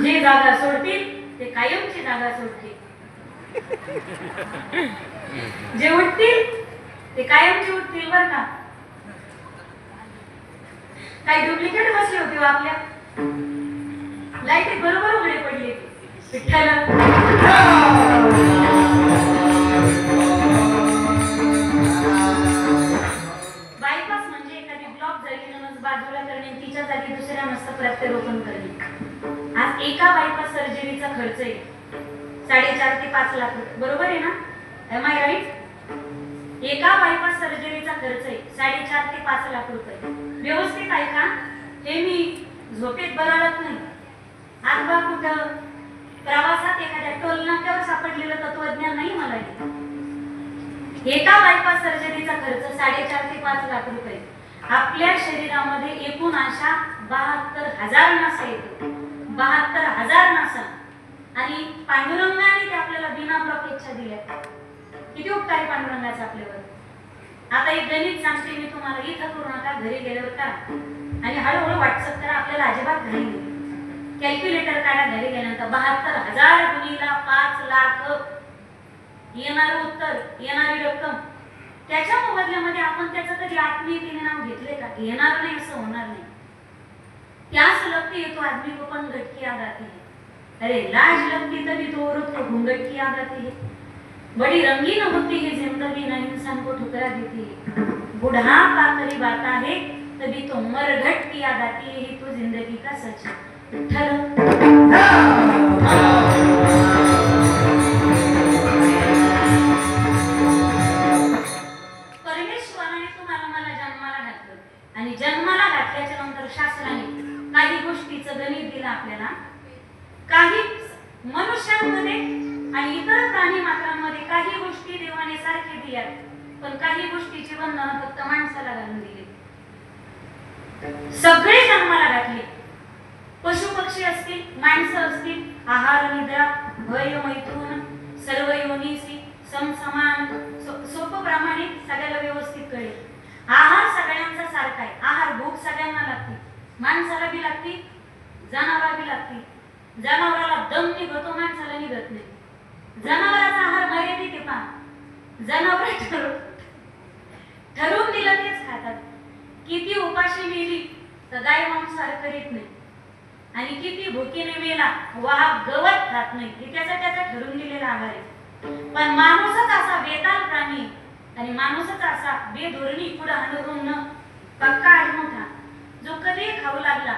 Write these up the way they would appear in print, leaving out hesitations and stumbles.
जे जागा सोडतील ते कायमची जागा सोडतील, जे उठतील ते कायमचे उठतील बर का. काही डुप्लिकेट बसले होते आपल्या लाईट बरोबर उघडे पडले. विठ्ठल बायपास म्हणजे एखादी ब्लॉक झाली नस बाजूला करणे, तिच्या जागी दुसऱ्या नसतं प्रत्यारोपण करणे. आज एका बायपास सर्जरीचा खर्च आहे 4.5 ते 5 लाख रुपये, बरोबर आहे ना? Am I right? एका बायपास सर्जरीचा खर्च आहे 4.5 ते 5 लाख रुपये. व्यवस्थित आहे का? हे मी झोपेत बरळत नाही. आज बा कुठं प्रवासात एखाद्या टोल नाक्यावर सापडलेलं तत्वज्ञान नाही मला. एका बायपास सर्जरीचा खर्च 4.5 ते 5 लाख रुपये. आपल्या शरीरामध्ये एकूण अशा 72,000 नासा येतो, 72,000 नासा. आणि पांडुरंगाने ते आपल्याला बिना ब्लॉकेजच्या दिल्या. किती उपकार आहे पांडुरंगाचा आपल्यावर. आता एक गणित सांगते मी तुम्हाला, इथं करू नका, घरी गेल्यावर करा आणि हळूहळू व्हॉट्सअप करा. आपल्याला अजिबात घरी नाही. कॅल्क्युलेटर काढा घरी गेल्यानंतर. 72,000 गुणिला 5 लाख येणारं उत्तर, येणारी रक्कम. त्याच्या मोबदल्यामध्ये आपण त्याचं कधी आत्मीयतेने नाव घेतले का? घेणार नाही, असं होणार नाही. प्यास लगती है तो आदमी को पण घटकी याद आती है. अरे लाज लगती तभी तो औरत को घूंघट की याद आती है. बड़ी रंगीन होती है जिंदगी ना इंसान को ठुकरा देती है. बुढ़ापा करीब आता है तभी तो मरघट की याद आती है. तो जिंदगी का सच है. परमेश्वराने तुम्हाला मला जन्माला घातलं आणि जन्माला घातल्याच्या नंतर शास्त्राने काही गोष्टीचं गणित दिलं आपल्याला. काही मनुष्यांमध्ये आणि इतर प्राणी मात्रांमध्ये काही गोष्टी देवाने सारखे दिल्यात, पण काही गोष्टीची बंधनं फक्त माणसाला घालून दिली. सगळे जन्माला घातले. पशु पक्षी असतील, माणसं असतील, आहार निद्रा भय मैथून सर्व योनीसी समसमान. सोपं प्रामाणिक सगळ्याला व्यवस्थित कळेल. आहार सगळ्यांचा सारखा आहे. आहार भूक सगळ्यांना लागते, माणसाला बी लागते, जनावराला बी लागते. जनावराला दम निघतो, माणसाला निघत नाही. जनावराचा आहार मर्यादित आहे पहा. जनावर ठरवून दिलं तेच खातात. किती उपाशी मेली तर गाय मांसाहार करीत नाही आणि किती भुकीने मेला वाघ गवत खात नाही. हे त्याचा ठरवून दिलेला आहार आहे. पण माणूसच असा बेताल प्राणी आणि माणूसच असा बेधोरणी पुढे हलवून न पक्का आडमोठा जो कधी खाऊ लागला,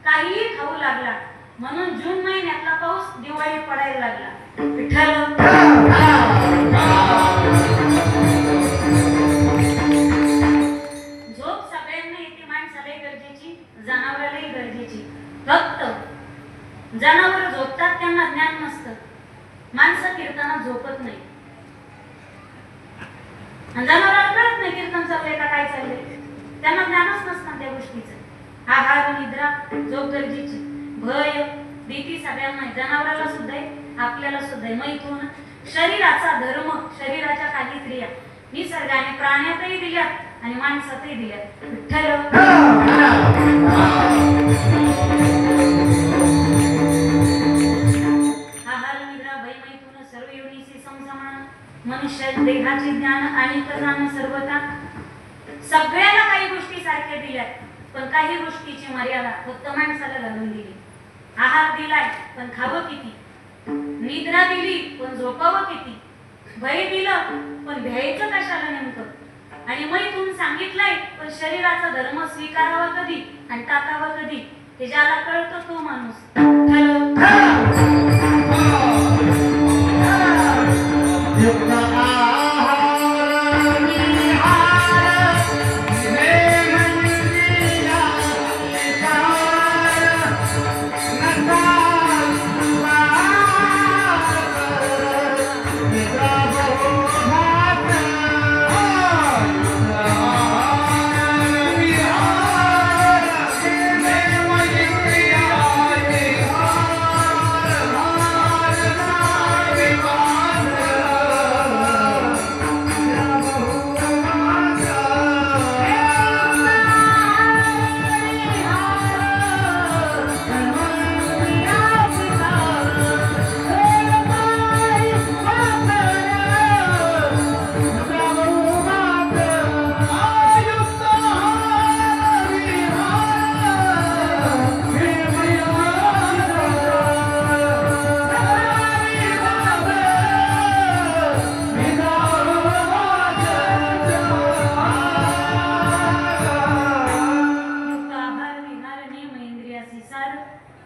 काहीही खाऊ लागला. म्हणून जून महिन्यातला पाऊस दिवाळी पडायला लागला. विठ्ठल झोप सगळ्यांना येते, माणसालाही गरजेची, जनावरालाही गरजेची. फक्त जनावर झोपतात त्यांना ज्ञान नसतं. माणसं कीर्तनात झोपत नाही. जनावराला कळत नाही कीर्तन चाललंय का काय चाललंय. त्यांना ज्ञानच नसतं त्या गोष्टीचं. आहार निद्रा झोप गरजेची. भय भीती सगळ्यांना, जनावराला सुद्धा आहे, आपल्याला सुद्धा आहे. मैथून शरीराचा धर्म, शरीराच्या काही क्रिया निसर्गाने प्राण्यातही दिल्यात आणि माणसातही दिल्यात. विठ्ठल आहार निद्रा भय मैथून सर्व योनीसी समसमान. मनुष्य देहाचे ज्ञान आणि जाण सर्वता. सगळ्याला काही गोष्टी सारख्या दिल्यात, पण काही गोष्टीची मर्यादा फक्त माणसाला घालून दिली. आहार दिलाय पण खावं किती. निद्रा दिली पण झोपावं किती. भय दिलं पण भ्यायचं कशाला नेमकं. आणि मैथून सांगितलंय पण शरीराचा धर्म स्वीकारावा कधी आणि टाकावा कधी हे ज्याला कळतं तो माणूस.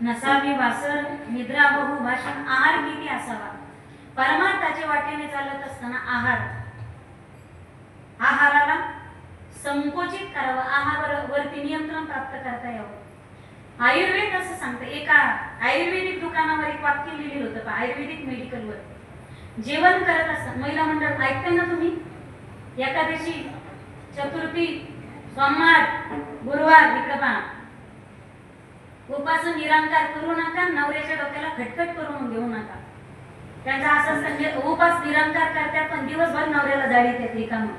नसावी वासर निद्रा बहु भाषण आहार किती असावा. परमार्थाच्या वाटेने चालत असताना आहाराला संकोचित करावं, आहारावरती नियंत्रण प्राप्त करता यावं. आयुर्वेद असं सांगतं. एका आयुर्वेदिक दुकानावर एक वाक्य लिहिलेलं होतं पहा, आयुर्वेदिक मेडिकलवर. जेवण करत असताना महिला मंडळ ऐकताय ना तुम्ही, एकादशी चतुर्थी सोमवार गुरुवार इकडं पहा, उपासन निरंकार करू नका, नवऱ्याच्या डोक्याला खटखट करून घेऊ नका. त्यांचा असं उपास निरंकार करतात पण दिवसभर नवऱ्याला जाळी देतात रिकामं.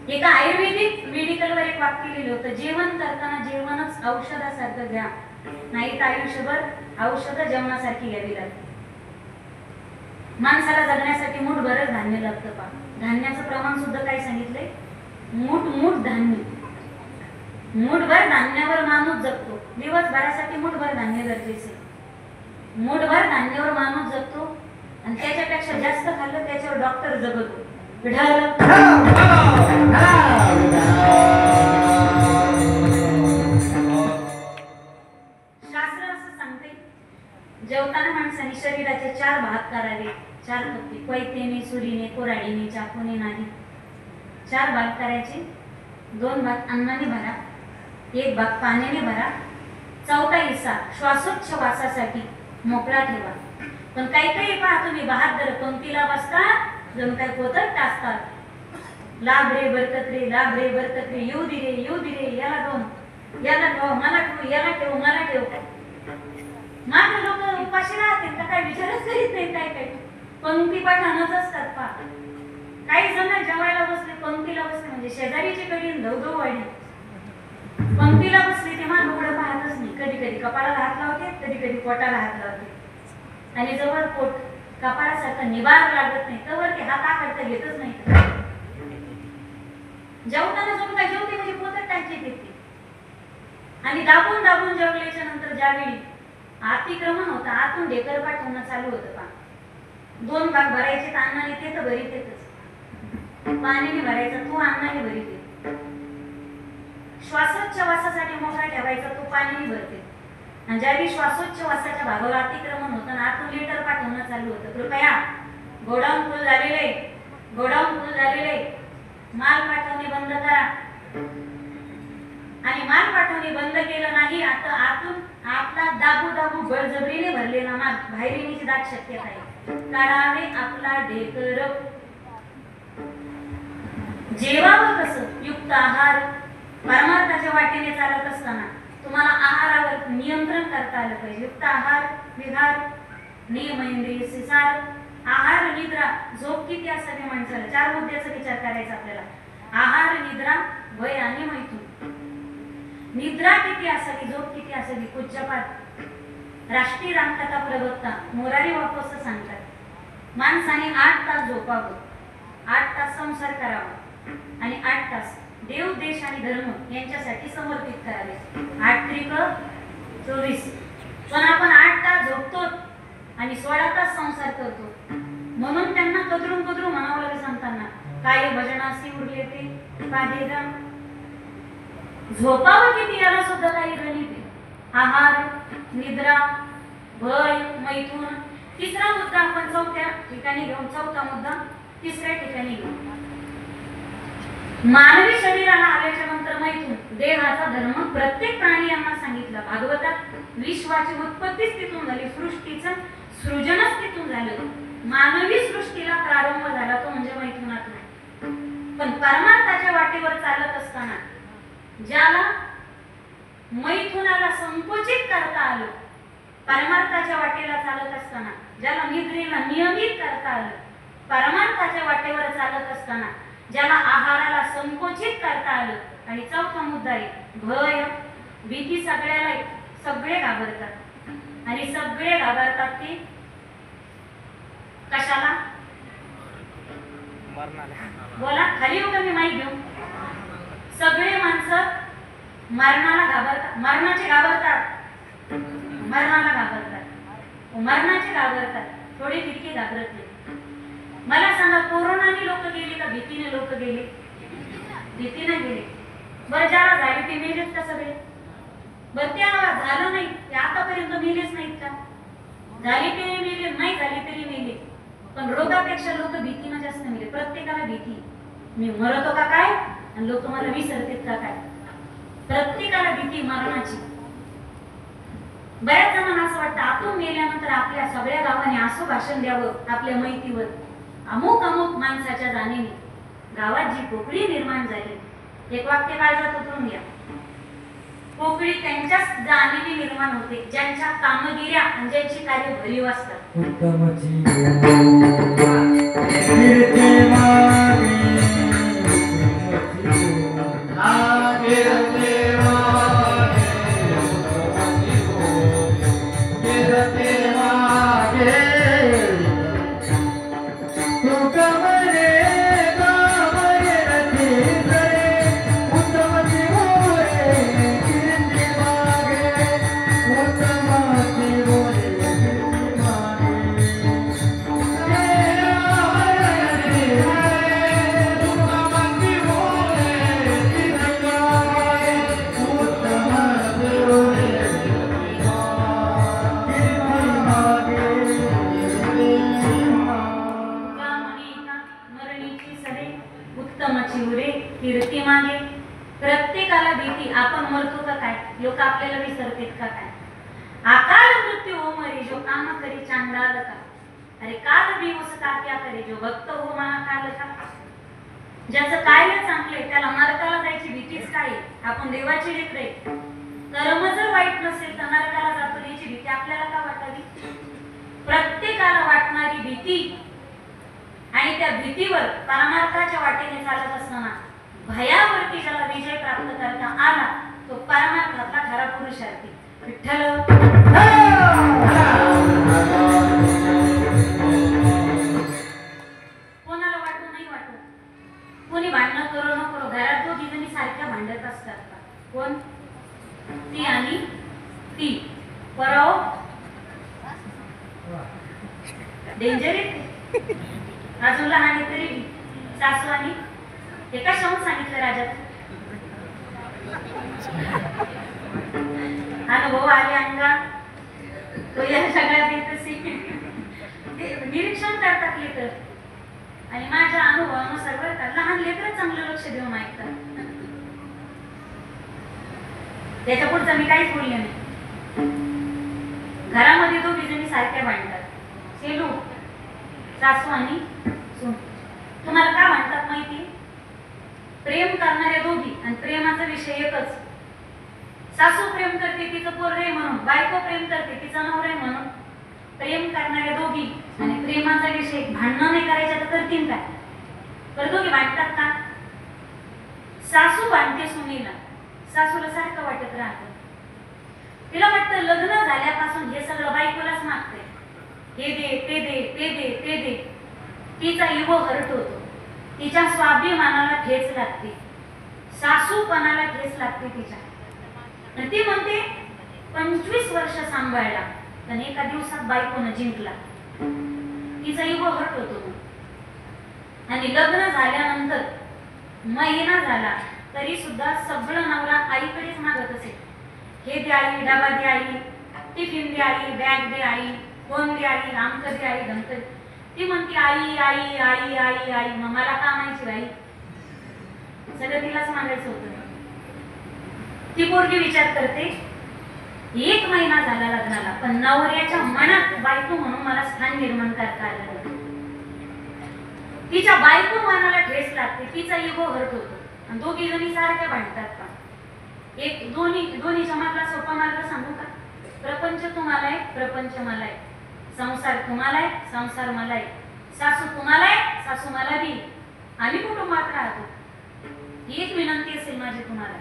एका आयुर्वेदिक मेडिकलवर एक वाक्य लिहिलं होतं, जेवण करताना जेवणच औषधासारखं घ्या, नाही तर आयुष्यभर औषध जेवणासारखी घ्यावी लागते. माणसाला जगण्यासाठी मूठभरच धान्य लागतं पहा. धान्याचं प्रमाण सुद्धा काय सांगितलंय, मूठ धान्य. मूठभर धान्यावर माणूस जगतो. दिवसभरासाठी मूठभर धान्य गरजेचे. मूठभर धान्यावर माणूस जगतो आणि त्याच्यापेक्षा जास्त खाल्लं त्याच्यावर डॉक्टर जगतो. शास्त्र असं सांगते, जेवताना माणसाने शरीराचे 4 भाग करावे. 4 पत्ती, पैतेने, सुरीने, कोराडीने, चाकूने नाही. 4 भाग करायचे. 2 भाग अन्नाने भरा, 1 भाग पाण्याने भरा, 4था हिस्सा श्वासोच्छवासासाठी मोकळा ठेवा. पण काही पहा तुम्ही बहादर पंक्तीला बसता जणू काय पोतच टाचतात. लाभ रे बरकत रे, येऊ दे रे, याला 2, याला ठेव, मला ठेव, याला ठेव, मला ठेव. मात्र लोक उपाशी राहतील तर काय विचारच करीत नाही. काय पंक्ती पठाणच असतात पहा. काही जण जेवायला बसले, पंक्तीला बसले म्हणजे शेजारीची कडी धवधव वाढली. पंक्तीला बसली तेव्हा डोळं पाहतच नाही. कधी कपाळाला हात लावते, कधी पोटाला हात लावते. आणि जवळ पोट कपाळासारखं निभार लागत नाही तवर ते हात आकडता घेतच नाही. जेवताना जणू काय जेवते म्हणजे पोटात टाकते देते. आणि दाबून जेवल्याच्या नंतर ज्यावेळी अतिक्रमण होतं, आतून ढेकर पाठवणं चालू होतं पहा. 2 भाग भरायचे तर अन्नाने ते तर भरीत येतच, पाण्याने भरायचा तो अन्नाने भरीत येत, श्वासोच्छवासासाठी मोकळा ठेवायचा तो पाण्याने भरते. आणि ज्यावेळी श्वासोच्छवासाच्या भागावर अतिक्रमण होतं ना, आतून लेटर पाठवणं चालू होतं. कृपया गोडाऊन फुल झालेले, माल पाठवणे बंद करा. आणि माल पाठवणे बंद केलं नाही, आता आतून आपला दाबू बळजबरीने भरलेला माल बाहेर येण्याची दाट शक्यता आहे. काढावे आपला ढेकर. जेवावं कसं, युक्त आहार. परमार्थाच्या वाटेने चालत असताना तुम्हाला आहारावर नियंत्रण करता आलं पाहिजे. युक्त आहार, विहार, नियम इंद्रिय सिसार, आहार, निद्रा, झोप किती असावी माणसाला. 4 मुद्द्याचा विचार करायचा आपल्याला. आहार, निद्रा, भय आणि मैथून. निद्रा किती असावी, झोप किती असावी. पूज्यपाद राष्ट्रीय रामकथा प्रवक्ता मोरारी बापू असं सांगतात, माणसाने 8 तास झोपावं, 8 तास संसार करावा आणि 8 तास देव, देश आणि धर्म यांच्यासाठी समर्पित करावे. 8 त्रिक 24. पण आपण 8 तास झोपतो आणि 16 तास संसार करतो. म्हणून त्यांना कदरून म्हणावं लागेल सांगताना, काय भजनासी उरले ते पादेगा. झोपावं किती याला सुद्धा काही गणित आहे. आहार, निद्रा, भय, मैथून. 3रा मुद्दा आपण 4थ्या ठिकाणी घेऊन, 4था मुद्दा 3ऱ्या ठिकाणी घेऊ. मानवी शरीराला आल्याच्या नंतर मैथून, देहाचा धर्म प्रत्येक प्राणी यांना सांगितला. भागवतात विश्वाची उत्पत्तीच तिथून झाली, सृष्टीचं सृजनच तिथून झालं. मानवी सृष्टीला प्रारंभ झाला तो म्हणजे मैथुनातून. पण परमार्थाच्या वाटेवर चालत असताना ज्याला मैथुनाला संकोचित करता आलं, परमार्थाच्या वाटेला चालत असताना ज्याला निद्रेला नियमित करता आलं, परमार्थाच्या वाटेवर चालत असताना ज्याला आहाराला संकोचित करता आलं. आणि 4था मुद्दा आहे भय, भीती. सगळे घाबरतात आणि सगळे घाबरतात ते कशाला, बोला खाली होतं मी माहिती घेऊ. सगळे माणसं मरणाला घाबरतात, मरणाचे घाबरतात, थोडी तितकी घाबरत नाही. मला सांगा, कोरोनाने लोक गेले का भीतीने लोक गेले? भीतीने गेले. बरं ज्याला झाली ते मेलेत का सगळे? बरं त्या झालं नाही झाली तरी मेले, नाही झाली तरी मेले, पण रोगापेक्षा लोक भीतीनं जास्त मेले. प्रत्येकाला भीती, मी मरतो का काय आणि लोक मला विसरतात का काय. प्रत्येकाला भीती मरणाची. बऱ्याच जणांना असं वाटतं आपण मेल्यानंतर आपल्या सगळ्या गावाने असं भाषण द्यावं आपल्या माहितीवर, अमुक अमुक माणसाच्या जाणीने गावात जी पोकळी निर्माण झाली. एक वाक्य काळजात उतरून घ्या. पोकळी त्यांच्याच जाणीने निर्माण होते ज्यांच्या कामगिऱ्या आणि ज्यांची कार्य भरीव असतात. प्रत्येकाला भीती, आपण मरतो का काय, लोक आपल्याला विसरतात का काय. अकाल मृत्यू हो मरे जो काम करी चांडाल का, अरे काल भी उसका क्या करे जो भक्त हो महाकाल का. ज्याचं कार्य चांगले त्याला नरकाला जायची भीतीच काय. आपण देवाची लेकरे, कर्म जर वाईट नसेल तर नरकाला जातो याची भीती आपल्याला का वाटावी. प्रत्येकाला वाटणारी भीती, आणि त्या भीतीवर परमार्थाच्या वाटेने चालत असताना भयावरती ज्याला विजय प्राप्त करता आला तो परमार्थातला खरा पुरुषार्थी. विठ्ठल कोणाला वाटू नाही वाटू, कोणी भांडणं करो न करो, घरात दोघी जणी सारख्या भांडत असतात का. कोण, ती आणि ती. परव डेंजर आहे. अजून लहान तरी सासू आणि एका शब्द सांगितलं राजात. अनुभव आले अंगात, तो या सगळ्यात निरीक्षण करतात लेकर, आणि माझ्या अनुभवानुसार बरं का लहान लेकर चांगलं लक्ष देऊन ऐकतात. त्याच्या पुढचं मी काहीच बोलले नाही. घरामध्ये दोघी जणी सारख्या भांडतात, सेलू सासू आणि सून. तुम्हाला काय म्हणतात माहिती, प्रेम करणाऱ्या दोघी आणि प्रेमाचा विषय एकच. सासू प्रेम करते तिचं पोर रे म्हणून, बायको प्रेम करते तिचा नवरा आहे म्हणून. प्रेम करणाऱ्या दोघी आणि प्रेमाचा विषय भांडणं नाही करायच्या तर करतील काय. तर दोघी भांडतात का. सासू भांडते सुनीला, सासूला सारखं वाटत राहतं. तिला वाटतं लग्न झाल्यापासून हे सगळं बायकोलाच मागते, हे दे ते दे ते दे ते दे. तिचा इगो हर्ट होतो, तिच्या स्वाभिमानाला ठेच लागते, सासूपणाला ठेच लागते तिच्या. आणि ती म्हणते 25 वर्ष सांभाळला पण एका दिवसात बायकोनं जिंकला. तिचा इगो हर्ट होतो. आणि लग्न झाल्यानंतर महिना झाला तरी सुद्धा सगळं नवरा आईकडेच मागत असेल. हे दे आई, डबा दे आई, टिफिन दे आई, बॅग दे आई, फोन दे आई, आमक दे आई, धमक. ती म्हणते आई आई आई आई आई. मग मला का म्हणायची आई, सगळं तिलाच मागायचं होतं. ती पोरगी विचार करते 1 महिना झाला लग्नाला पण नवऱ्याच्या मनात बायको म्हणून मला स्थान निर्माण करता आलं. तिच्या बायको मनाला ठेस लागते, तिचा इगो हर्ट होतो. आणि दोघी जणी सारख्या भांडतात का. एक दोन्हीच्या मागला सोपा मार्ग सांगू का. प्रपंच तुम्हाला आहे, प्रपंच मला आहे. संसार तुम्हाला आहे, संसार मला आहे. सासू तुम्हाला आहे, सासू मला बी. आम्ही कुटुंबात राहतो. ही एक विनंती असेल माझी तुम्हाला.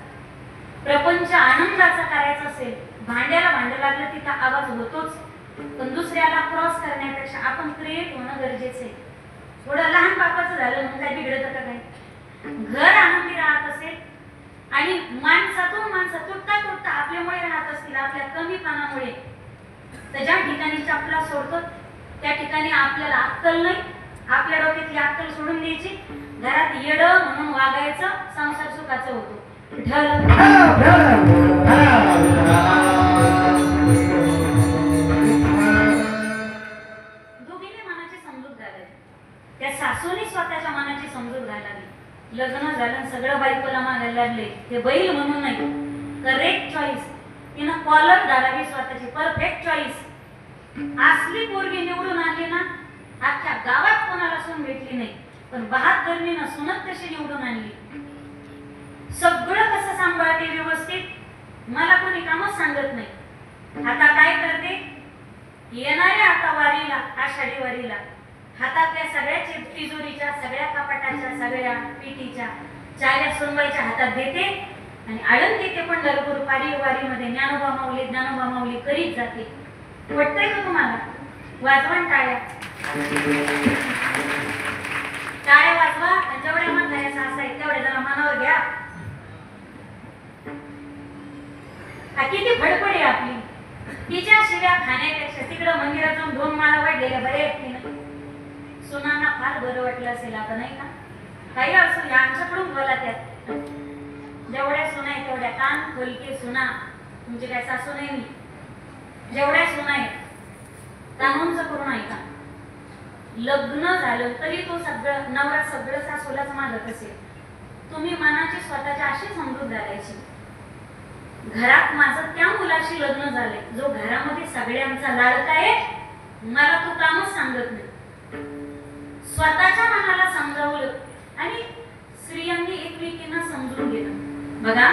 प्रपंच आनंदाचा करायचा असेल, भांड्याला भांड लागलं तिथं आवाज होतोच, पण दुसऱ्याला क्रॉस करण्यापेक्षा आपण क्रिएट होणं गरजेचं आहे. थोडं लहान बापाचं झालं मग काय बिघडतं का काय. घर आनंदी राहत असेल आणि माणसं तुटता आपल्यामुळे राहत असतील, आपल्या कमीपणामुळे, तर ज्या ठिकाणी चपला सोडतो त्या ठिकाणी आपल्याला अक्कल नाही. आपल्या डोक्यातली अक्कल सोडून द्यायची, घरात येड म्हणून वागायचं, संसार सुखाचं होतो. ते बैल म्हणून नाही, करेक्ट चॉईस. तिनं कॉलर धारावी स्वतःची, परफेक्ट चॉईस. असली पोरगी निवडून आली ना, अख्ख्या गावात कोणाला सून भेटली नाही. पण 72नीनं सुनत कशी निवडून आणली. सगळं कसं सांभाळते व्यवस्थित, मला कोणी कामच सांगत नाही. आता काय करते, येणाऱ्या आता वारीला, आषाढी वारीला हातातल्या सगळ्या तिजोरीच्या, सगळ्या कपाटाच्या, सगळ्या पिटीच्या चाव्या सुनबाईच्या हातात देते आणि आळंदी ते पंढरपूर वारीमध्ये ज्ञानोबा माऊली करीत जाते. वाटतंय का तुम्हाला? वाजवा टाळ्या, टाळ्या वाजवा. जेवढ्या म्हणताय असं आहे तेवढ्या जरा मनावर घ्या. किती फडफड आहे आपली. तिच्या शिव्या खाण्यापेक्षा तिकडं मंदिरात जाऊन 2 माळा वाढलेल्या बऱ्या आहेत तिनं. सुनांना फार बरं वाटलं असेल आता, नाही का? काही असो, आमच्याकडून बोला. त्यात जेवढ्या सुना आहेत तेवढ्या कान खोलके सुना. तुमची काय सासू नाही मी. जेवढ्या सुना आहेत कानूनच करून ऐका. लग्न झालं तरी तो सगळं नवरा सगळं सासूलाच मागत असेल. तुम्ही मनाची स्वतःच्या अशी समजूत धरायची, घरात माझं त्या मुलाशी लग्न झालंय जो घरामध्ये सगळ्यांचा लाडका आहे, मला तो कामच सांगत नाही. स्वतःच्या मनाला समजावलं आणि स्त्रियांनी एकमेकींना समजून घेतलं. बघा,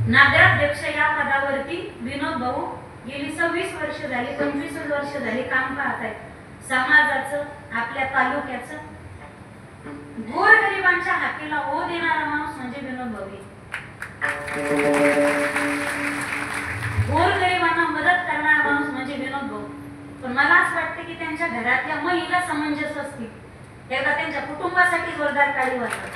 नगराध्यक्ष या पदावरती विनोद भाऊ गेली 26 वर्ष झाली, 25 वर्ष झाली काम पाहत आहेत. समाजाचं, आपल्या तालुक्याचं, गोरगरिबांच्या हाकेला ओ देणारा माणूस म्हणजे विनोद भाऊ. गोरगरिबांना मदत करणारा माणूस म्हणजे विनोद भाऊ. पण मला असं वाटतं की त्यांच्या घरातल्या महिला समंजस असतील, एकदा त्यांच्या कुटुंबासाठी जोरदार टाळी वाजवा.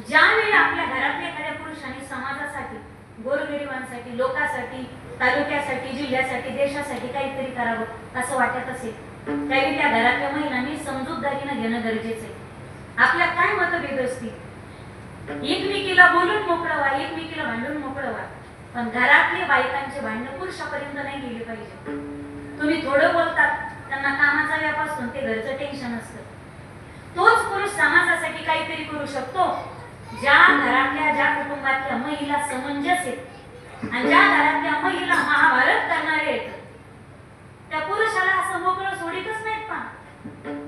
ज्यावेळी आपल्या घरातल्या एखाद्या पुरुषाने समाजासाठी, गोरगरिबांसाठी, लोकांसाठी, तालुक्यासाठी, जिल्ह्यासाठी, देशासाठी काहीतरी करावं असं वाटत असेल, त्यावेळी त्या घरातल्या महिलांनी समजूतदारीनं घेणं गरजेचं आहे. आपल्या काय मतभेद असतील, एकमेकीला बोलून मोकळं व्हा, एकमेकीला भांडून मोकळं व्हा. पण घरातले बायकांचे भांडण पुरुषापर्यंत नाही गेले पाहिजे. तुम्ही थोडं बोलतात, त्यांना कामाचा व्याप असतो, ते घरचं टेन्शन असतं. तोच पुरुष समाजासाठी काहीतरी करू शकतो ज्या घरातल्या, ज्या कुटुंबातल्या महिला समंजस आहेत आणि ज्या घरातल्या महिला महाभारत करणारे आहेत. त्या पुरुषाला असं मोकळं सोडीतच नाहीत. पण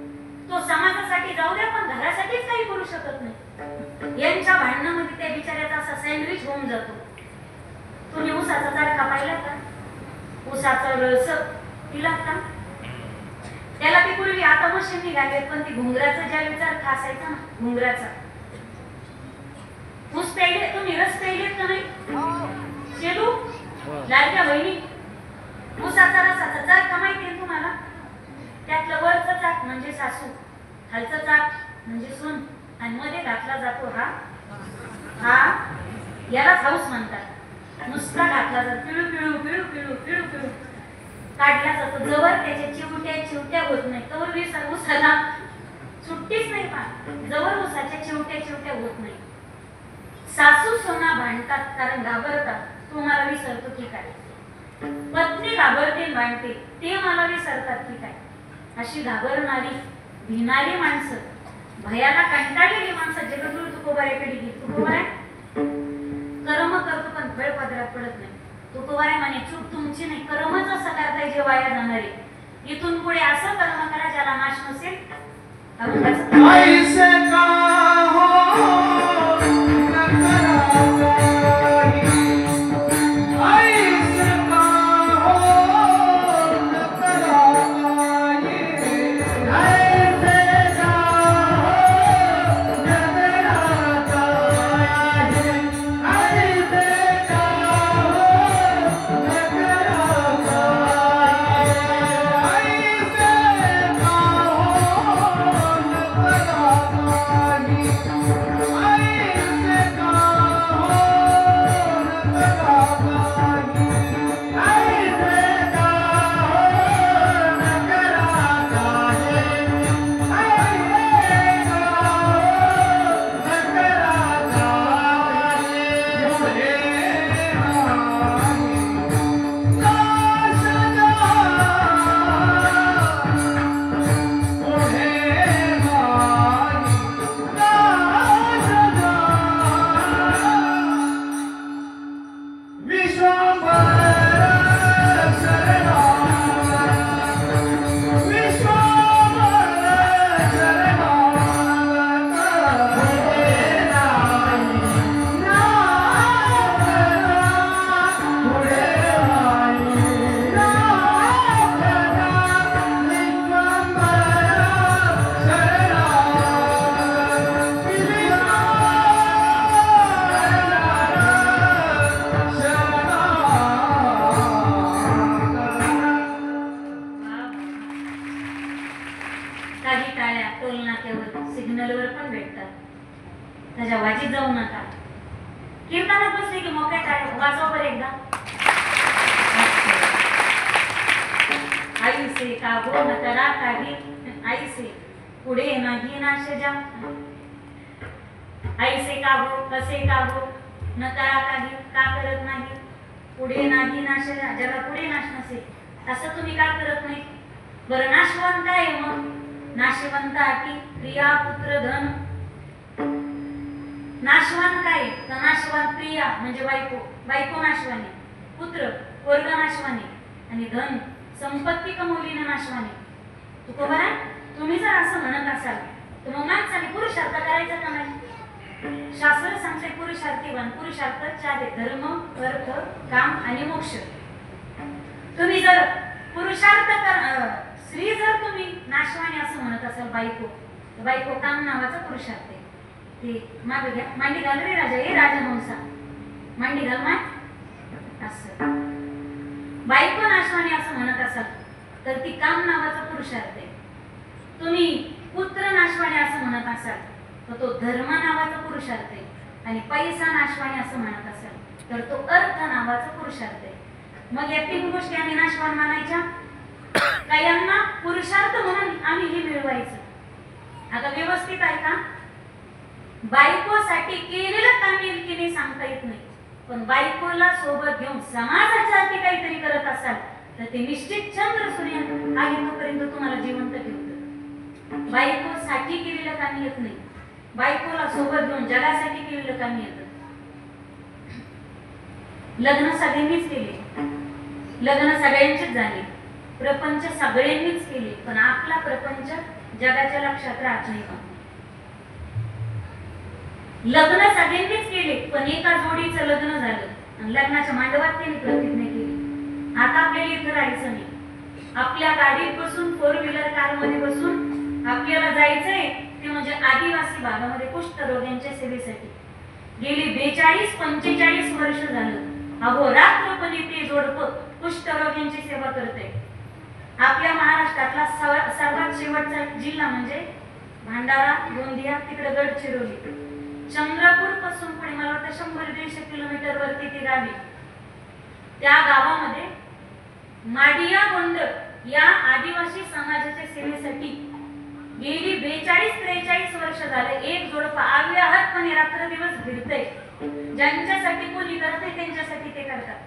तो समाजासाठी जाऊ द्या, पण घरासाठीच काही करू शकत नाही. यांच्या भांडणामध्ये त्या बिचाऱ्याचा असा सँडविच होऊन जातो. तुम्ही उसाचा तडका पाहिला का? उसाचा रस पिला का? त्याला ती पूर्वी, आता मशीन निघाले, पण ती घुंगराचा ज्या विचार खासायचा ना, घुंगराचा ऊस प्यायले, तुम्ही रस प्यायलेत का नाही? शेलू लाडक्या बहिणी, उसाचा रसाचा तडका माहिती आहे तुम्हाला? त्यातलं वरचं चाक म्हणजे सासू, खालचं चाक म्हणजे सून, आणि मध्ये घातला जातो हा यालाच हाऊस म्हणतात. नुसता घातला जातो, पिळू पिळू पिळू पिळू पिळू पिळू काढला जातो. जवळ त्याच्या चिवट्या होत नाही तवर उसाला सुट्टीच नाही. पा जवळ उसाच्या चिवट्या होत नाही. सासू सोना भांडतात कारण घाबरतात, तू मला विसरतो की काय. पत्नी घाबरते, भांडते, ते मला विसरतात की काय. अशी घाबरणारी, भिणारी माणसं, भयाला कंटाळलेली माणसं जगद्गुरु तुकोबाऱ्याकडे गेली. तुकोबाऱ्या कर्म करतो पण फळ पदरात पडत नाही. तुकोबाऱ्या म्हणे, चूक तुमची नाही, कर्मच असं करताय जे वाया जाणारे. इथून पुढे असं कर्म करा ज्याला नाश नसेल. की मोकळ्या टाळ्या वाजवा बरं एकदा. आई से का गो न करा काही, आई से पुढे नाही नाशजा. आई से का गो, कसे का गो, न करा काही, का करत नाही, पुढे नाही नाशजा, ज्याला पुढे नाश नसेल असं तुम्ही का करत नाही. बरं नाशवंत काय मग, नाशवंत अटी प्रिया पुत्र धन. नाशवान काय तर नाशवान प्रिया म्हणजे बायको, बायको नाशवाने, पुत्र वर्ग नाशवाने, आणि धन संपत्ती कमवलीने नाशवाने. तुकोबा तुम्ही जर असं म्हणत असाल तर मग माणसाने पुरुषार्थ करायचा का नाही. शास्त्र सांगते पुरुषार्थीवान, पुरुषार्थ 4 आहेत, धर्म अर्थ काम आणि मोक्ष. तुम्ही जर पुरुषार्थ स्त्री जर तुम्ही नाशवाने असं म्हणत असाल बायको, तर बायको काम नावाचा पुरुषार्थ आहे. ते मागे घ्या, मांडी घाल रे राजा, हे राजहंसा मांडी घाल माय. असं बायको नाशवाने असं म्हणत असाल तर ती काम नावाचा पुरुषार्थ आहे. तुम्ही पुत्र नाशवाने असं म्हणत असाल तर तो धर्म नावाचा पुरुषार्थ आहे. आणि पैसा नाशवाने असं म्हणत असाल तर तो अर्थ नावाचा पुरुषार्थ आहे. मग या 3 गोष्टी आम्ही नाशवान मानायच्या का, यांना पुरुषार्थ म्हणून आम्ही हे मिळवायचं. आता व्यवस्थित ऐका, बायकोसाठी केलेलं काम येईल की नाही सांगता येत नाही, पण बायकोला सोबत घेऊन समाजाच्या हाती काहीतरी करत असाल तर ते निश्चित चंद्र सूर्य आहे तोपर्यंत तुम्हाला जिवंत ठेवतं. बायकोसाठी केलेलं काम येत नाही, बायकोला सोबत घेऊन जगासाठी केलेलं काम येतं. लग्न सगळ्यांनीच केले, लग्न सगळ्यांचेच झाले, प्रपंच सगळ्यांनीच केले, पण आपला प्रपंच जगाच्या लक्षात राहत नाही. लग्न सगळ्यांनीच केले पण एका जोडीचं लग्न झालं आणि लग्नाच्या मांडवात त्यांनी प्रतिज्ञा केली, आता आपल्याला इथं राहायचं नाही. आपल्या गाडीत बसून 4 व्हीलर कार मध्ये बसून आपल्याला जायचंय ते म्हणजे आदिवासी भागामध्ये कुष्ठरोग्यांच्या सेवेसाठी. गेली 42-45 वर्ष झालं अहोरात्रपणे ते जोडपं कुष्ठरोग्यांची सेवा करते. आपल्या महाराष्ट्रातला सर्वात शेवटचा जिल्हा म्हणजे भंडारा, गोंदिया, तिकडे गडचिरोली, चंद्रपूर पासून पुढे मला वाटतं 100-150 किलोमीटर वरती ती गावी. त्या गावामध्ये माडिया गोंड या आदिवासी समाजाच्या सेवेसाठी गेली 42-43 वर्ष झाले एक जोडपं अव्याहतपणे रात्र दिवस फिरतंय. ज्यांच्यासाठी कोणी करते त्यांच्यासाठी ते करतात.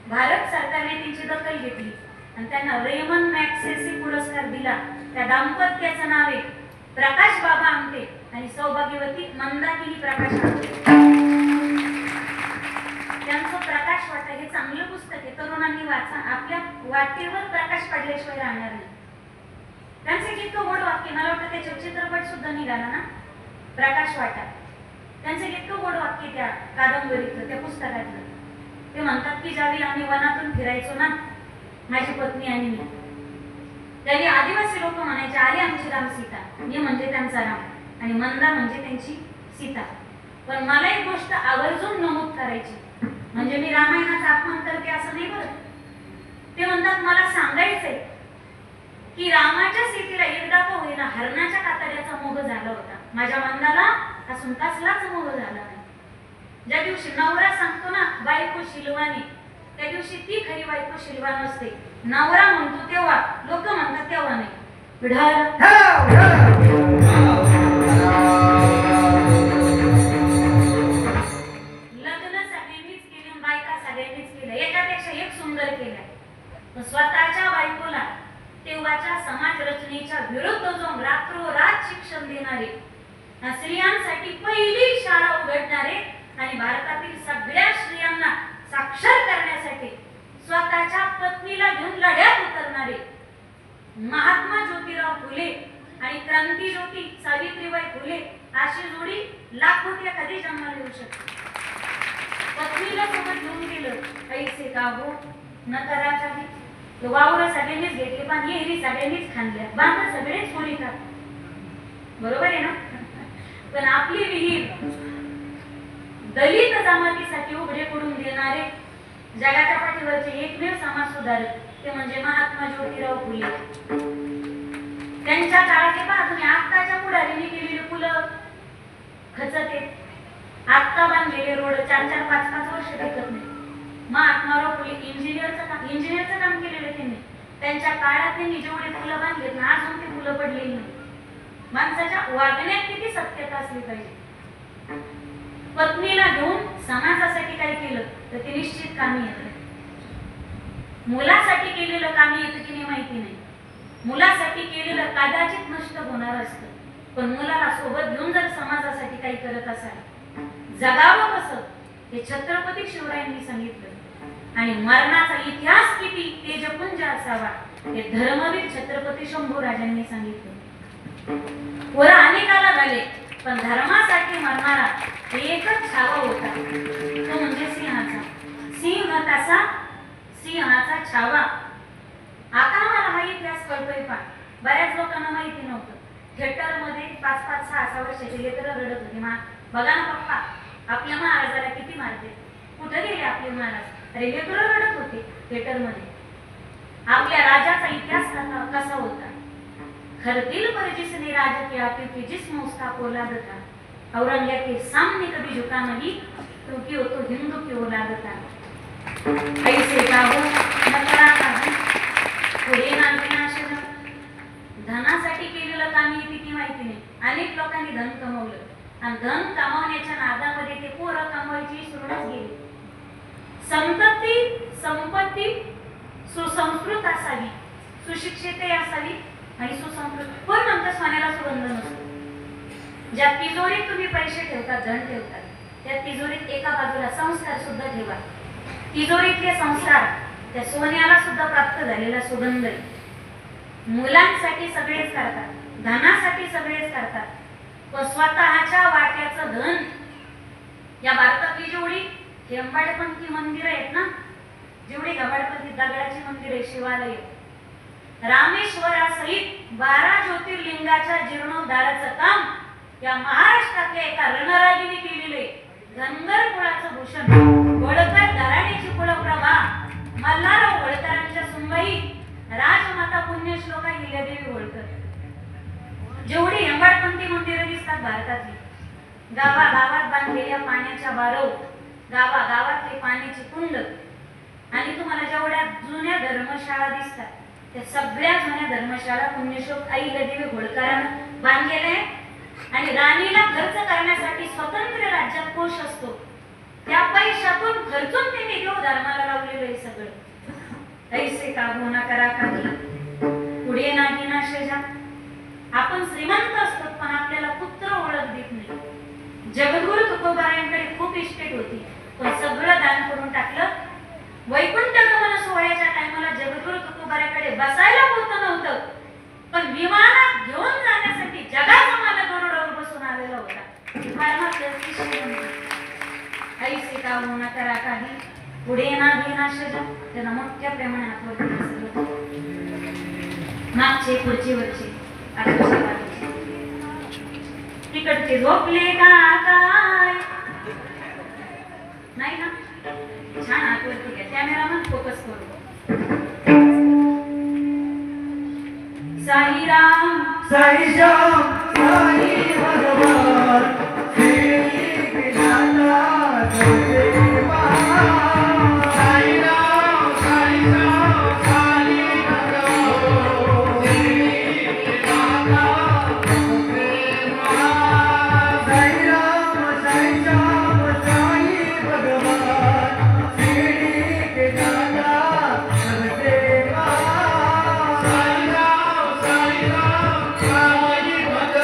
भारत सरकारने त्यांची दखल घेतली आणि त्यांना रेमन मॅग्सेसे पुरस्कार दिला. त्या दाम्पत्याचं नाव आहे प्रकाश बाबा आमटे आणि सौभाग्यवती मंदाकिनी प्रकाश आमटे. त्यांचं प्रकाश वाटा हे चांगलं पुस्तक आहे, तरुणांनी वाचा. आपल्या वाटेवर प्रकाश पडल्याशिवाय राहणार नाही. त्यांचे जितकं गोड वाक्य, मला वाटतं त्याच्यावर चित्रपट सुद्धा निघाला ना, प्रकाश वाटा. त्यांचे जितकं गोड वाक्य त्या कादंबरीतलं, त्या पुस्तकातलं. ते म्हणतात की ज्यावेळी आम्ही वनातून फिरायचो ना, माझी पत्नी आणि मी, त्यावेळी आदिवासी लोक म्हणायचे आली आमची राम सीता. मी म्हणजे त्यांचा राम आणि मंदा म्हणजे त्यांची सीता. पण मला एक गोष्ट आवर्जून नमूद करायची, म्हणजे मी रामायणाचा अपमान करते असं नाही बरं. ते म्हणतात मला सांगायचंय की रामाच्या सीतेला एकदा का होईना हरणाच्या कातड्याचा मोह झाला होता, माझ्या मंदाला असून कसलाच मोह झाला नाही. ज्या दिवशी नवरा सांगतो ना बायको शिलवानी, त्या दिवशी ती खरी बायको शिलवान असते. नवरा म्हणतो तेव्हा, लोक म्हणतात तेव्हा नाही. लग्न सगळ्यांनीच केले, बायका सगळ्यांनीच केलं, एकापेक्षा एक सुंदर केल्या. स्वतःच्या बायकोला तेव्हाच्या समाज रचनेच्या विरुद्ध जो रात्रोरात शिक्षण देणारे, स्त्रियांसाठी पहिली शाळा उघडणारे आणि भारतातील सगळ्या स्त्रियांना साक्षर करण्यासाठी स्वतःच्या पत्नीला घेऊन लढ्यात उतरणारे महात्मा ज्योतिराव फुले आणि क्रांतिज्योती सावित्रीबाई फुले अशी जोडी लाखोच्या कधी जन्माला येऊ शकते. पत्नीला सोबत घेऊन गेलं, पैसे का हो न करा काही, वावर सगळ्यांनीच घेतले पण येरी सगळ्यांनीच खाल्ल्या, बांधा सगळेच कोणी खात, बरोबर आहे ना. पण आपली विहीर दलित जमातीसाठी उघडे पडून देणारे जगाच्या पाठीवरचे एकमेव समाज सुधारक ते म्हणजे महात्मा ज्योतिराव फुले. त्यांच्या काळात पहा तुम्ही, आत्ताच्या पुढारीने केलेली पुलं खचते, आत्ता बांधलेले रोड 4-4, 5-5 वर्ष टिकत नाही. महात्माराव फुले इंजिनियरचं काम केलेलं त्यांनी. त्यांच्या काळात त्यांनी जेवढे फुलं बांधलेत ना अजून ते फुलं पडलेली नाही. माणसाच्या वागण्यात किती सत्यता असली पाहिजे. पत्नीला घेऊन समाजासाठी काही केलं तर ते निश्चित कामी येतं. मुलासाठी केलेलं कामी येतं की नाही माहिती नाही. मुलासाठी केलेलं कदाचित नष्ट होणार असतं, पण मुलाला सोबत घेऊन जर समाजासाठी काही करत असाल, जगावं कसं हे छत्रपती शिवरायांनी सांगितलं. आणि मरणाचा इतिहास किती तेजपुंज असावा हे धर्मवीर छत्रपती शंभूराजांनी सांगितलं. वर अनेकाला झाले, पण धर्मासाठी मरणारा एकच छावा होता, तो म्हणजे सिंहाचा. सिंहाचा छावा. आता मला हा इतिहास कळतोय. पण बऱ्याच लोकांना माहिती नव्हतं. थिएटर मध्ये 5-5, 6-6 वर्षाचे लेकरं रडत होते. बघा ना पप्पा, आपल्या महाराजाला किती मारते, कुठे गेले आपले महाराज. अरे लेकरं रडत होते थिएटर मध्ये. आपल्या राजाचा इतिहास कसा होता. खरदिल पर जिसने राज किया क्योंकि जिस्म उसका औलाद था. औरंगजेब के सामने कभी झुका नहीं क्योंकि वो तो हिंदू की औलाद था. ऐसे का हो नकरा काही पुढे नांदण्याशा. धनासाठी केलेलं काम येते की माहिती नाही. अनेक लोकांनी धन कमवलं आणि धन कमावण्याच्या नादामध्ये ते पोरं कमवायची सुरुवात केली. संपत्ती सुसंस्कृत असावी, सुशिक्षित असावी आणि सुसंस्कृत. कोण म्हणतं सोन्याला सुगंध नसतो. ज्या तिजोरीत तुम्ही पैसे ठेवतात, धन ठेवतात, त्या तिजोरीत एका बाजूला संस्कार सुद्धा ठेवा. तिजोरीतले संस्कार त्या सोन्याला सुद्धा प्राप्त झालेला सुगंध आहे. मुलांसाठी सगळेच करतात, धनासाठी सगळेच करतात, पण स्वतःच्या वाट्याचं धन. या भारतातली जेवढी हेंबाडपंथी मंदिरं आहेत ना, जेवढी हेंबाडपंथी दगडाची मंदिरं, शिवालय, रामेश्वरासहित 12 ज्योतिर्लिंगाच्या जीर्णोद्धाराचं काम या महाराष्ट्रातल्या एका रणरागिनी केलेले. धनगर कुळाचं भूषण, होळकर घराण्याची कुलप्रभा, मल्हारराव होळकरांच्या सुनबाई राजमाता पुण्यश्लोका हिल्यादेवी होळकर. जेवढी हेंबाडपंथी मंदिरं दिसतात भारतातली, गावागावात बांधलेल्या पाण्याच्या बारव, गावागावातले पाण्याची कुंड, आणि तुम्हाला जेवढ्या जुन्या धर्मशाळा दिसतात त्या सगळ्या जुन्या धर्मशाळा पुण्यश्लोक अहिल्यादेवी होळकरांनी बांधलेल्या आहेत. आणि राणीला खर्च करण्यासाठी स्वतंत्र राज्यात कोष असतो, त्या पैशातून खर्चून त्यांनी देव धर्माला लावलेलं आहे सगळं. ऐसे का होना करा काही पुढे नाही ना शेजा. आपण श्रीमंत असतो पण आपल्याला पुत्र ओळख देत नाही. जगद्गुरु तुकोबारायांकडे खूप इस्टेट होती, पण सगळं दान करून टाकलं. वैकुंठ गमन सोहळ्याच्या टायमाला जगद्गुरु तुकोबाराकडे बसायला होत नव्हतं, पण विमानात घेऊन जाण्यासाठी जगाचा मालक गरुडावर बसून आलेला होता. ऐसे का होना करा काही पुढे ना घेना शेजा. त्यांना मोठ्या प्रेमाने आठवत मागचे पुढचे वरचे तिकडचे झोपले का काय नाही ना. छान आठवत घ्या. कॅमेरामन फोकस करू. साई राम साई श्याम साई भगवान श्री नाथ देवा. साई राम साई श्याम साई भगवान श्री नाथ देवा. साई राम साई श्याम साई भगवान श्री नाथ देवा. साई राम साई राम साई भगवान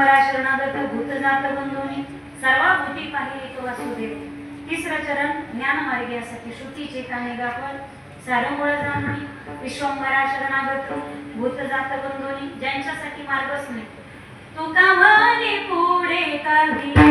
विश्वंभरा शरणागत भूतजात बंधोनी सर्वा भूती पाहिले तो वासुदेव. तिसरं चरण ज्ञानमार्गी यासाठी श्रुतीचे काने गापण सारंगोळ जाणणी विश्वंभरा शरणागत भूतजात बंधोनी ज्यांच्यासाठी मार्गच नाही. तुका म्हणे पुढे काही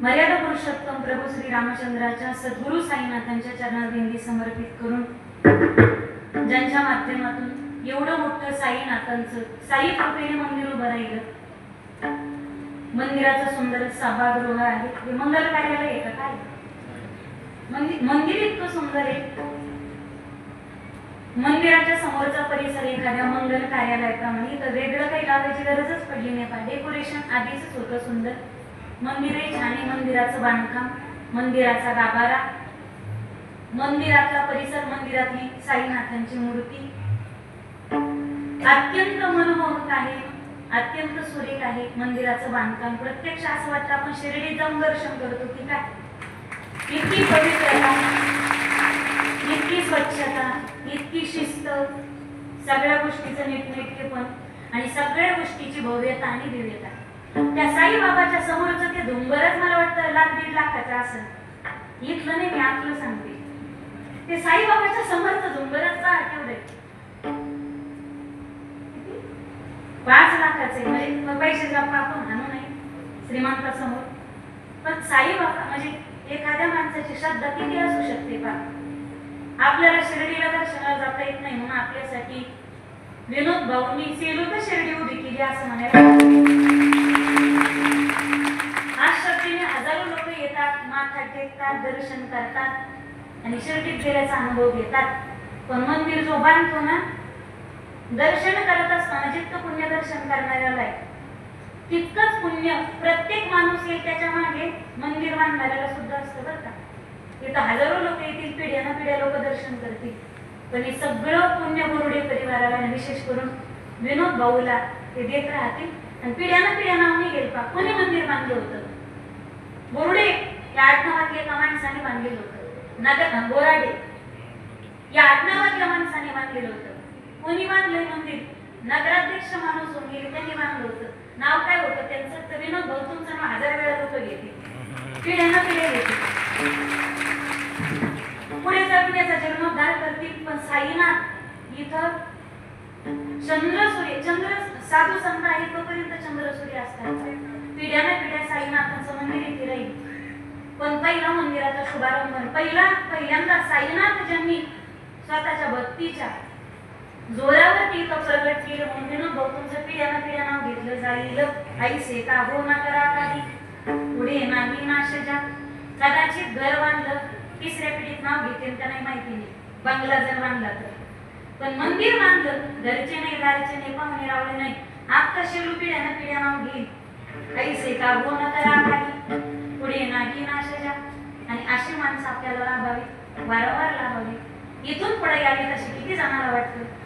मर्यादा पुरुषोत्तम प्रभू श्री रामचंद्राच्या सद्गुरु साईनाथांच्या चरणात दिंडी समर्पित करून ज्यांच्या माध्यमातून एवढं मोठं साईनाथांचं साई कृपेने मंदिर उभं राहिलं, मंदिराचं सुंदर सभागृह आहे. हे मंगल कार्यालय आहे का काय? मंदिर इतकं सुंदर आहे. मंदिराच्या समोरचा परिसर एखाद्या मंगल कार्यालयाप्रमाणे तर वेगळं काही लावायची गरजच पडली नाही. पा डेकोरेशन आधीच होतं सुंदर. मंदिरही छान आहे. मंदिराचं बांधकाम, मंदिराचा गाभारा, मंदिरातला परिसर, मंदिरातली साईनाथांची मूर्ती अत्यंत मनमोहक आहे, अत्यंत सुरेख आहे. मंदिराचं बांधकाम प्रत्यक्ष असं वाटतं आपण शिर्डीत जाऊन दर्शन करतो की काय. इतकी पवित्रता, इतकी स्वच्छता, इतकी शिस्त, सगळ्या गोष्टीचं नीटनेटकेपण आणि सगळ्या गोष्टीची भव्यता आणि दिव्यता. त्या साईबाबाच्या समोरचं ते डोंगरच मला वाटतं 1-1.5 लाखाचं असेल. इथलं नाही, मी आतलं सांगते. ते साईबाबाच्या समोरचं डोंगरच तेवढे 5 लाखाचे. म्हणजे पैसे गप्पा आपण आणू नाही श्रीमंतासमोर, पण साईबाबा म्हणजे एखाद्या माणसाची श्रद्धा किती असू शकते पा. आपल्याला शिर्डीला दर्शनाला जाता येत नाही म्हणून आपल्यासाठी विनोद भाऊंनी सेलू तर शिर्डी उभी केली असं म्हणायला. आज श्रद्धेने हजारो लोक येतात, माथा टेकतात, दर्शन करतात आणि शिर्डीत गेल्याचा अनुभव घेतात. पण मंदिर जो बांधतो ना, दर्शन करत असताना जितकं पुण्य दर्शन करणाऱ्याला आहे तितकंच पुण्य प्रत्येक माणूस येईल त्याच्या मागे मंदिर बांधणाऱ्याला सुद्धा असतं बरं का. इथं हजारो लोक येतील, पिढ्यानं पिढ्या लोक दर्शन करतील, पण हे सगळं पुण्य बोरुडे परिवाराला आणि विशेष करून विनोद भाऊला ते देत राहतील. आणि पिढ्यानं पिढ्या नाव नाही गेल पा. कोणी मंदिर बांधलं होतं? बोरुडे या आडनावातल्या एका माणसाने बांधलेलं होतं. नगर बोराडे या आडनावातल्या माणसाने बांधलेलं होतं. कोणी बांधलंय मंदिर? नगराध्यक्ष माणूस होऊन गेले, त्यांनी बांधलं होतं. नाव काय होतं त्यांचं? तर विनोद भाऊ. तुमचं नाव 1000 वेळा लोक घेतील, पिढ्यानं पिढ्या घेतील, पुढे जाऊन याचा जीर्णोद्धार करतील. पण साईनाथ इथं चंद्र साधू संत आहे तोपर्यंत चंद्र सूर्य असतात. पिढ्यानं पिढ्या साईनाथांचं मंदिर इथे राहील. पण पहिला मंदिराचा शुभारंभ पहिल्यांदा साईनाथ ज्यांनी स्वतःच्या भक्तीच्या जोरावरती इथं प्रगट केलं म्हणून विनोद भाऊ तुमचं पिढ्यानं पिढ्या नाव घेतलं जाईल. ऐसे का हो ना करा काही, पुढे नाही नाशजा. कदाचित घर बांधलं, 3ऱ्या पिढीत नाव घेतील का नाही माहिती नाही, बंगला जर बांधला तर. पण मंदिर बांधलं, घरचे नाही, दारचे नाही, पाहुणे रावळे नाही, आता शेलू पिढ्यानं पिढ्या नाव घेईल. ऐसे का हो ना करा काही, पुढे नाही नाशजा. आणि अशी माणसं आपल्याला लाभावी, वारंवार लाभावी. इथून पुढे यावी तशी किती जणांना वाटतं